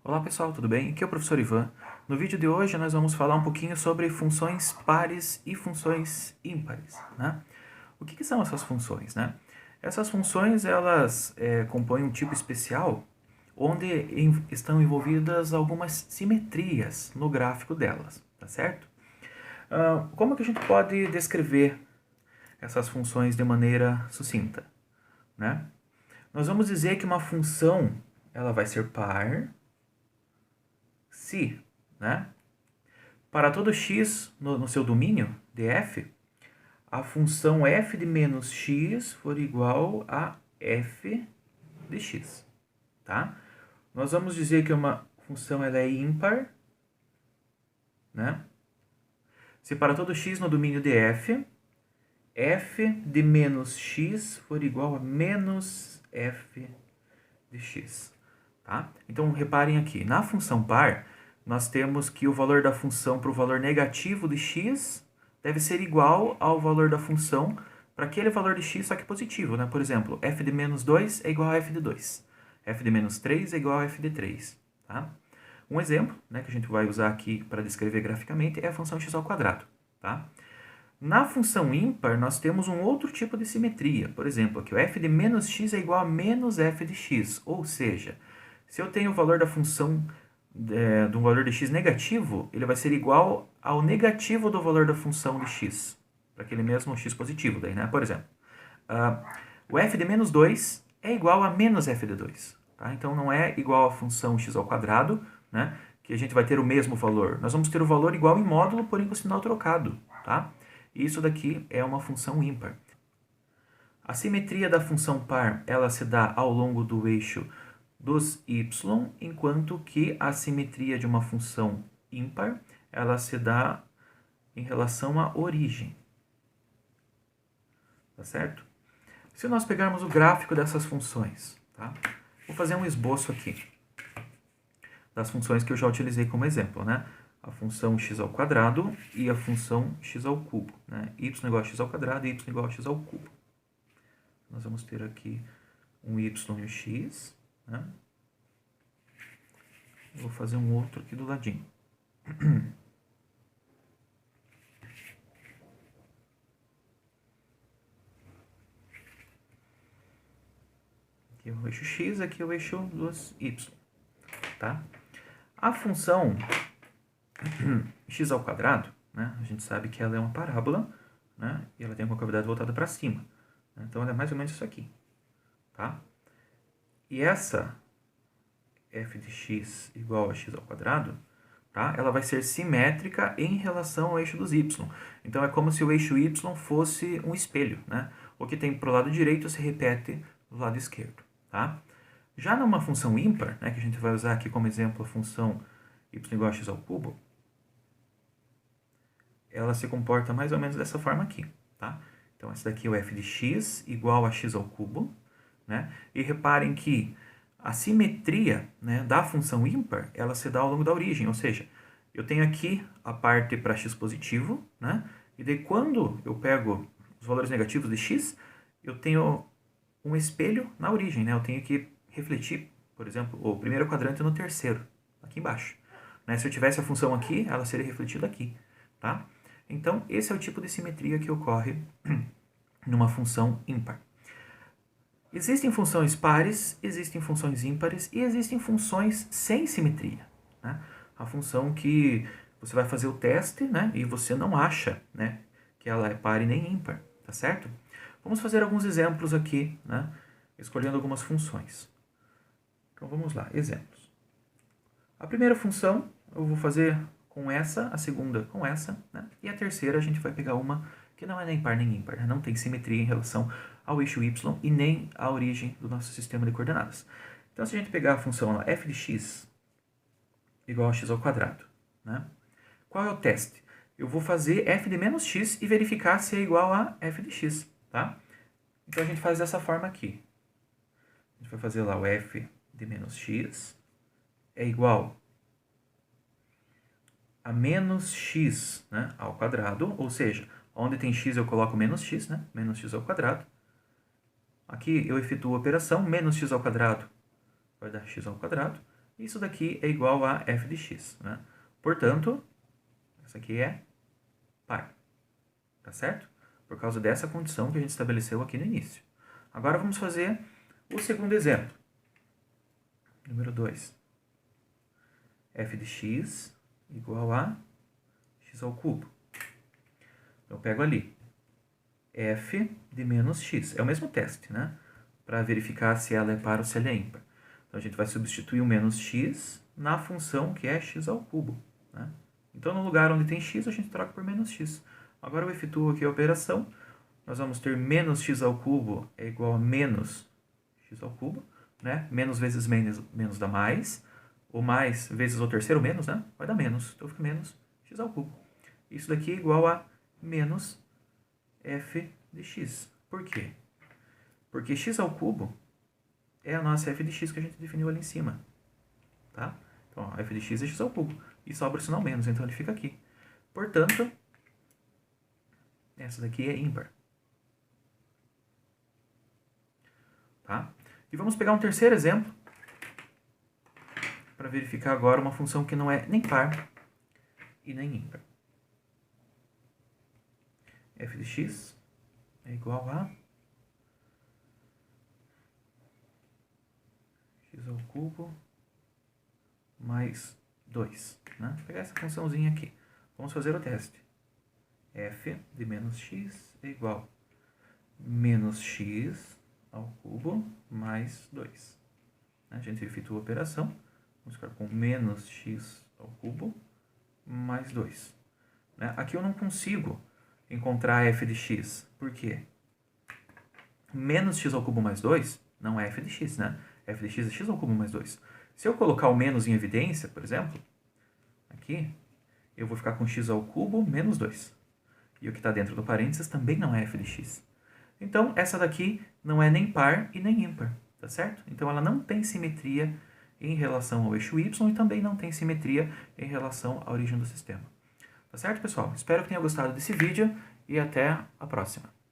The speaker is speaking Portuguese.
Olá pessoal, tudo bem? Aqui é o professor Ivan. No vídeo de hoje nós vamos falar um pouquinho sobre funções pares e funções ímpares, né? O que são essas funções, né? Essas funções elas compõem um tipo especial onde estão envolvidas algumas simetrias no gráfico delas, tá certo? Como que a gente pode descrever essas funções de maneira sucinta, né? Nós vamos dizer que uma função ela vai ser par se, né? Para todo x no seu domínio df, a função f de menos x for igual a f de x, tá? Nós vamos dizer que uma função ela é ímpar, né? Se para todo x no domínio df, f de menos x for igual a menos f de x, tá? Então, reparem aqui, na função par, nós temos que o valor da função para o valor negativo de x deve ser igual ao valor da função para aquele valor de x, só que positivo, né? Por exemplo, f de menos 2 é igual a f de 2. F de menos 3 é igual a f de 3, tá? Um exemplo, né, que a gente vai usar aqui para descrever graficamente é a função x ao quadrado, tá? Na função ímpar, nós temos um outro tipo de simetria. Por exemplo, aqui o f de menos x é igual a menos f de x. Ou seja, se eu tenho o valor da função de um valor de x negativo, ele vai ser igual ao negativo do valor da função de x. Para aquele mesmo x positivo. Daí, né? Por exemplo, o f de menos 2 é igual a menos f de 2. Tá? Então, não é igual à função x ao quadrado, né? Que a gente vai ter o mesmo valor. Nós vamos ter o valor igual em módulo, porém com o sinal trocado. Tá? Isso daqui é uma função ímpar. A simetria da função par, ela se dá ao longo do eixo dos y, enquanto que a simetria de uma função ímpar, ela se dá em relação à origem. Tá certo? Se nós pegarmos o gráfico dessas funções, tá? Vou fazer um esboço aqui das funções que eu já utilizei como exemplo, né? A função x ao quadrado e a função x ao cubo, né? Y igual a x ao quadrado e y igual a x ao cubo. Nós vamos ter aqui um y e um x, né? Eu vou fazer um outro aqui do ladinho. Aqui é o eixo x, aqui é o eixo dos y, tá? A função x ao quadrado, né? A gente sabe que ela é uma parábola, né? E ela tem a concavidade voltada para cima. Então, ela é mais ou menos isso aqui, tá? E essa f de x igual a x ao quadrado, tá? Ela vai ser simétrica em relação ao eixo dos y. Então, é como se o eixo y fosse um espelho, né? O que tem para o lado direito se repete do lado esquerdo, tá? Já numa função ímpar, né, que a gente vai usar aqui como exemplo a função y igual a x ao cubo, ela se comporta mais ou menos dessa forma aqui, tá? Então, esse daqui é o f de x igual a x ao cubo, né? E reparem que a simetria, né, da função ímpar, ela se dá ao longo da origem, ou seja, eu tenho aqui a parte para x positivo, né? E daí quando eu pego os valores negativos de x, eu tenho um espelho na origem, né? Eu tenho que refletir, por exemplo, o primeiro quadrante no terceiro, aqui embaixo. Né? Se eu tivesse a função aqui, ela seria refletida aqui, tá? Então, esse é o tipo de simetria que ocorre numa função ímpar. Existem funções pares, existem funções ímpares e existem funções sem simetria, né? A função que você vai fazer o teste, né, e você não acha, né, que ela é par e nem ímpar, tá certo? Vamos fazer alguns exemplos aqui, né, escolhendo algumas funções. Então vamos lá, exemplos. A primeira função eu vou fazer com essa, a segunda com essa, né, e a terceira a gente vai pegar uma que não é nem par nem ímpar, né? Não tem simetria em relação ao eixo y e nem à origem do nosso sistema de coordenadas. Então, se a gente pegar a função lá, f de x igual a x ao quadrado, né? Qual é o teste? Eu vou fazer f de menos x e verificar se é igual a f de x, tá? Então, a gente faz dessa forma aqui. A gente vai fazer lá o f de menos x é igual a menos x, né, ao quadrado, ou seja, onde tem x eu coloco menos x, né? Menos x ao quadrado. Aqui eu efetuo a operação, menos x ao quadrado vai dar x ao quadrado. Isso daqui é igual a f de x, né? Portanto, essa aqui é par, tá certo? Por causa dessa condição que a gente estabeleceu aqui no início. Agora vamos fazer o segundo exemplo. Número 2. f de x igual a x ao cubo. Então, eu pego ali f de menos x. É o mesmo teste, né? Para verificar se ela é par ou se ela é ímpar. Então, a gente vai substituir o menos x na função que é x ao cubo, né? Então, no lugar onde tem x, a gente troca por menos x. Agora, eu efetuo aqui a operação. Nós vamos ter menos x ao cubo é igual a menos x ao cubo, né? Menos vezes menos dá mais. O mais vezes o terceiro menos, né? Vai dar menos. Então, fica menos x ao cubo. Isso daqui é igual a menos f de x. Por quê? Porque x ao cubo é a nossa f de x que a gente definiu ali em cima. Tá? Então, f de x é x ao cubo. E sobra o sinal menos, então ele fica aqui. Portanto, essa daqui é ímpar. Tá? E vamos pegar um terceiro exemplo para verificar agora uma função que não é nem par e nem ímpar. F de x é igual a x ao cubo mais 2. Né? Vou pegar essa funçãozinha aqui. Vamos fazer o teste. F de menos x é igual a menos x ao cubo mais 2. A gente efetua a operação. Vamos ficar com menos x ao cubo mais 2. Aqui eu não consigo encontrar f de x. Por quê? Menos x ao cubo mais 2 não é f de x, né? f de x é x ao cubo mais 2. Se eu colocar o menos em evidência, por exemplo, aqui, eu vou ficar com x ao cubo menos 2. E o que está dentro do parênteses também não é f de x. Então, essa daqui não é nem par e nem ímpar, tá certo? Então, ela não tem simetria em relação ao eixo y e também não tem simetria em relação à origem do sistema. Tá certo, pessoal? Espero que tenha gostado desse vídeo e até a próxima.